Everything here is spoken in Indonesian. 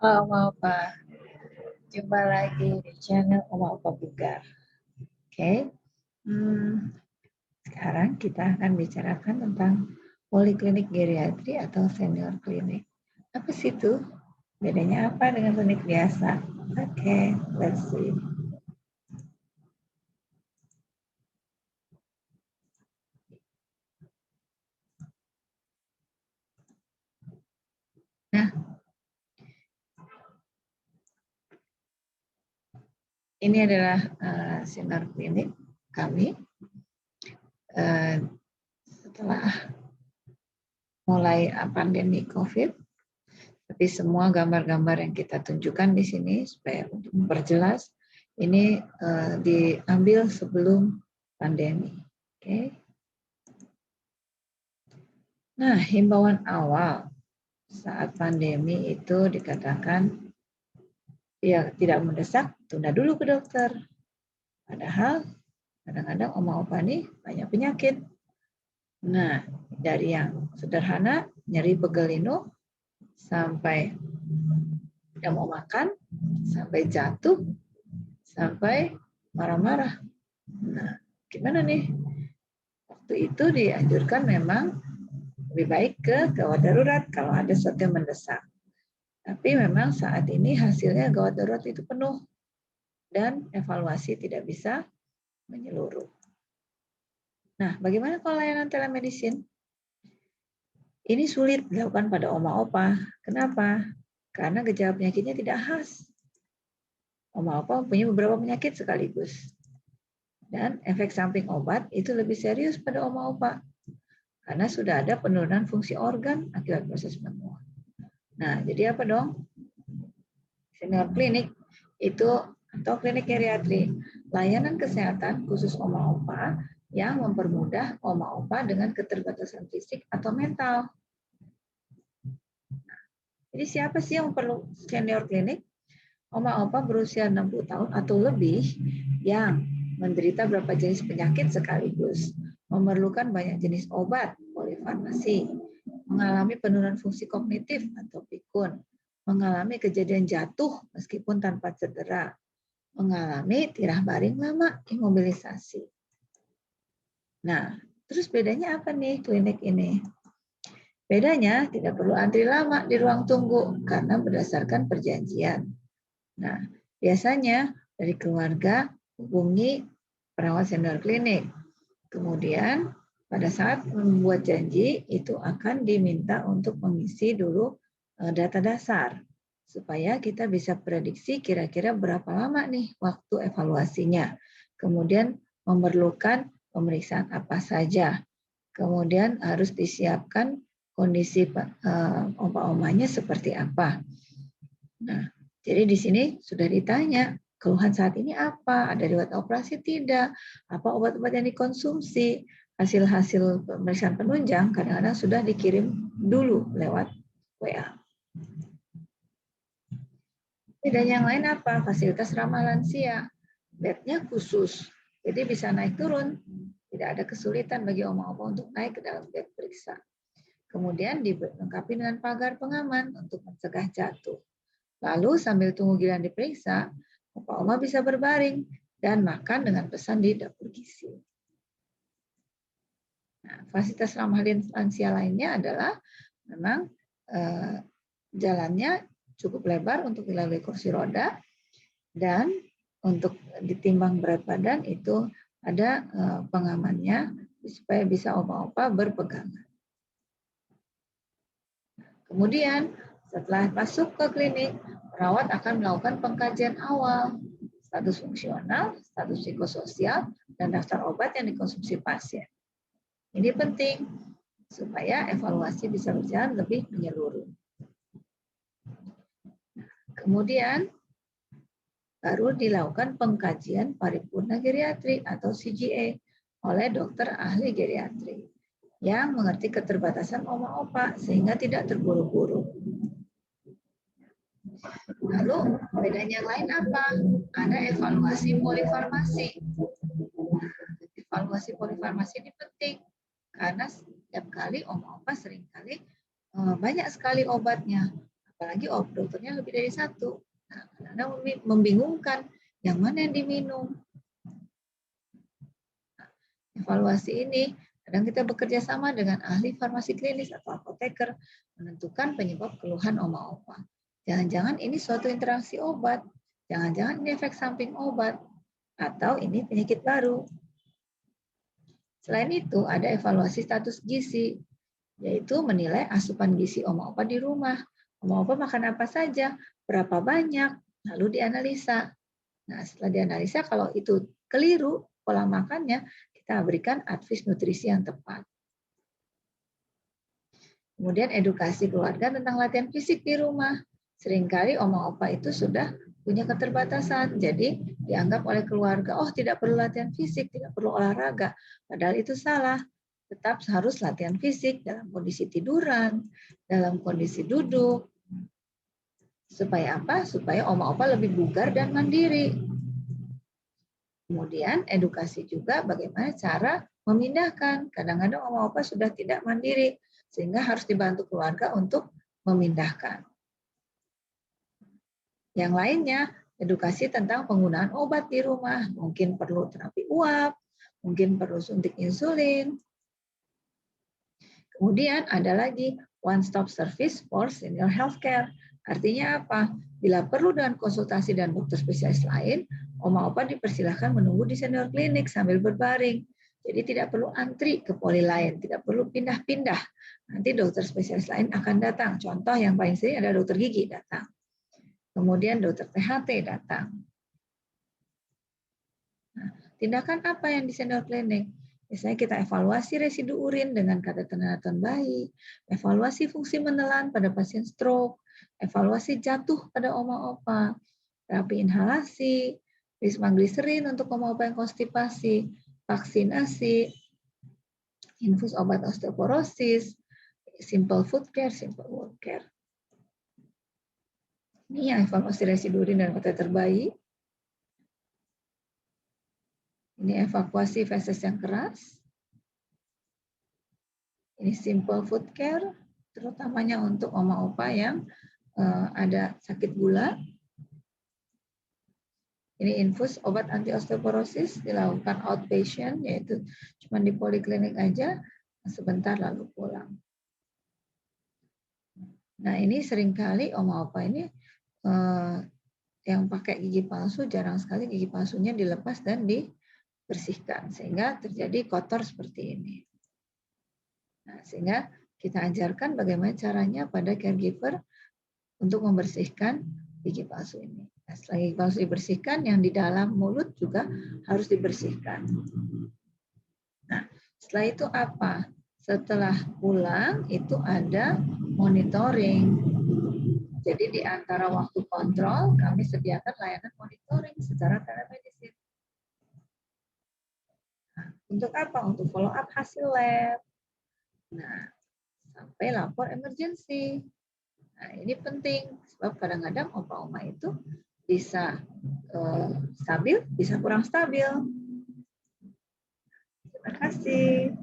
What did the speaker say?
Halo Oma Opa, jumpa lagi di channel Oma Opa Bugar. Oke, sekarang kita akan bicarakan tentang poliklinik geriatri atau senior klinik. Apa sih itu? Bedanya apa dengan klinik biasa? Oke, let's see. Nah, ini adalah senior klinik kami. Setelah mulai pandemi COVID, tapi semua gambar-gambar yang kita tunjukkan di sini supaya untuk memperjelas ini diambil sebelum pandemi. Oke. Nah, himbauan awal saat pandemi itu dikatakan ya tidak mendesak, tunda dulu ke dokter. Padahal kadang-kadang oma-opa nih banyak penyakit. Nah, dari yang sederhana, nyeri pegel linu, sampai tidak mau makan, sampai jatuh, sampai marah-marah. Nah, gimana nih? Waktu itu dianjurkan memang lebih baik ke gawat darurat kalau ada sesuatu yang mendesak. Tapi memang saat ini hasilnya gawat darurat itu penuh dan evaluasi tidak bisa menyeluruh. Nah, bagaimana kalau layanan telemedicine? Ini sulit dilakukan pada oma-opa. Kenapa? Karena gejala penyakitnya tidak khas. Oma-opa punya beberapa penyakit sekaligus. Dan efek samping obat itu lebih serius pada oma-opa. Karena sudah ada penurunan fungsi organ akibat proses menua. Nah, jadi apa dong? Senior klinik itu atau klinik geriatri, layanan kesehatan khusus oma-opa yang mempermudah oma-opa dengan keterbatasan fisik atau mental. Jadi siapa sih yang perlu senior klinik? Oma-opa berusia 60 tahun atau lebih yang menderita beberapa jenis penyakit sekaligus, memerlukan banyak jenis obat, polifarmasi, mengalami penurunan fungsi kognitif atau pikun, mengalami kejadian jatuh meskipun tanpa cedera, mengalami tirah baring lama, imobilisasi. Nah, terus bedanya apa nih klinik ini? Bedanya tidak perlu antri lama di ruang tunggu karena berdasarkan perjanjian. Nah, biasanya dari keluarga hubungi perawat senior klinik. Kemudian pada saat membuat janji itu akan diminta untuk mengisi dulu data dasar supaya kita bisa prediksi kira-kira berapa lama nih waktu evaluasinya. Kemudian memerlukan pemeriksaan apa saja. Kemudian harus disiapkan kondisi oma-omanya seperti apa. Nah, jadi di sini sudah ditanya, keluhan saat ini apa? Ada riwayat operasi tidak? Apa obat-obat yang dikonsumsi? Hasil-hasil pemeriksaan penunjang kadang-kadang sudah dikirim dulu lewat WA. Dan yang lain apa? Fasilitas ramah lansia. Bednya khusus, jadi bisa naik turun. Tidak ada kesulitan bagi oma-oma untuk naik ke dalam bed periksa. Kemudian dilengkapi dengan pagar pengaman untuk mencegah jatuh. Lalu sambil tunggu giliran diperiksa, oma-oma bisa berbaring dan makan dengan pesan di dapur gizi. Nah, fasilitas ramah lansia lainnya adalah memang jalannya cukup lebar untuk dilalui kursi roda dan untuk ditimbang berat badan itu ada pengamannya supaya bisa oma-opa berpegangan. Kemudian setelah masuk ke klinik, perawat akan melakukan pengkajian awal, status fungsional, status psikososial, dan daftar obat yang dikonsumsi pasien. Ini penting supaya evaluasi bisa berjalan lebih menyeluruh. Kemudian baru dilakukan pengkajian paripurna geriatri atau CGA oleh dokter ahli geriatri yang mengerti keterbatasan oma-opa sehingga tidak terburu-buru. Lalu bedanya yang lain apa? Ada evaluasi polifarmasi. Evaluasi polifarmasi ini penting karena setiap kali oma-opa seringkali banyak sekali obatnya. Apalagi dokternya lebih dari satu. Nah, kadang-kadang membingungkan yang mana yang diminum. Nah, evaluasi ini kadang kita bekerja sama dengan ahli farmasi klinis atau apoteker menentukan penyebab keluhan oma-opa. Jangan-jangan ini suatu interaksi obat, jangan-jangan ini efek samping obat, atau ini penyakit baru. Selain itu, ada evaluasi status gizi, yaitu menilai asupan gizi oma-opa di rumah. Oma-opa makan apa saja, berapa banyak, lalu dianalisa. Nah, setelah dianalisa, kalau itu keliru pola makannya, kita berikan advice nutrisi yang tepat. Kemudian edukasi keluarga tentang latihan fisik di rumah. Seringkali oma-opa itu sudah punya keterbatasan, jadi dianggap oleh keluarga, oh tidak perlu latihan fisik, tidak perlu olahraga. Padahal itu salah. Tetap harus latihan fisik dalam kondisi tiduran, dalam kondisi duduk. Supaya apa? Supaya oma-opa lebih bugar dan mandiri. Kemudian edukasi juga bagaimana cara memindahkan. Kadang-kadang oma-opa sudah tidak mandiri, sehingga harus dibantu keluarga untuk memindahkan. Yang lainnya, edukasi tentang penggunaan obat di rumah. Mungkin perlu terapi uap, mungkin perlu suntik insulin. Kemudian ada lagi one-stop service for senior healthcare. Artinya apa? Bila perlu dengan konsultasi dan dokter spesialis lain, oma-opa dipersilahkan menunggu di senior klinik sambil berbaring. Jadi tidak perlu antri ke poli lain, tidak perlu pindah-pindah. Nanti dokter spesialis lain akan datang. Contoh yang paling sering ada dokter gigi datang. Kemudian dokter THT datang. Nah, tindakan apa yang di senior klinik? Misalnya kita evaluasi residu urin dengan kateter neonatal bayi, evaluasi fungsi menelan pada pasien stroke, evaluasi jatuh pada oma-opa, terapi inhalasi, rismagliserin untuk oma-opa yang konstipasi, vaksinasi, infus obat osteoporosis, simple food care, simple wound care. Ini yang evaluasi residu urin dan kateter bayi. Ini evakuasi feses yang keras. Ini simple food care, terutamanya untuk oma-opa yang ada sakit gula. Ini infus obat anti osteoporosis dilakukan outpatient, yaitu cuma di poliklinik aja, sebentar lalu pulang. Nah, ini seringkali oma-opa ini yang pakai gigi palsu, jarang sekali gigi palsunya dilepas dan dibersihkan, sehingga terjadi kotor seperti ini. Nah, sehingga kita ajarkan bagaimana caranya pada caregiver untuk membersihkan gigi palsu ini. Nah, setelah gigi palsu dibersihkan, yang di dalam mulut juga harus dibersihkan. Nah, setelah itu apa? Setelah pulang itu ada monitoring. Jadi di antara waktu kontrol, kami sediakan layanan monitoring secara telemedicine. Nah, untuk apa? Untuk follow up hasil lab. Nah, sampai lapor emergency. Nah, ini penting, sebab kadang-kadang opa-oma itu bisa stabil, bisa kurang stabil. Terima kasih.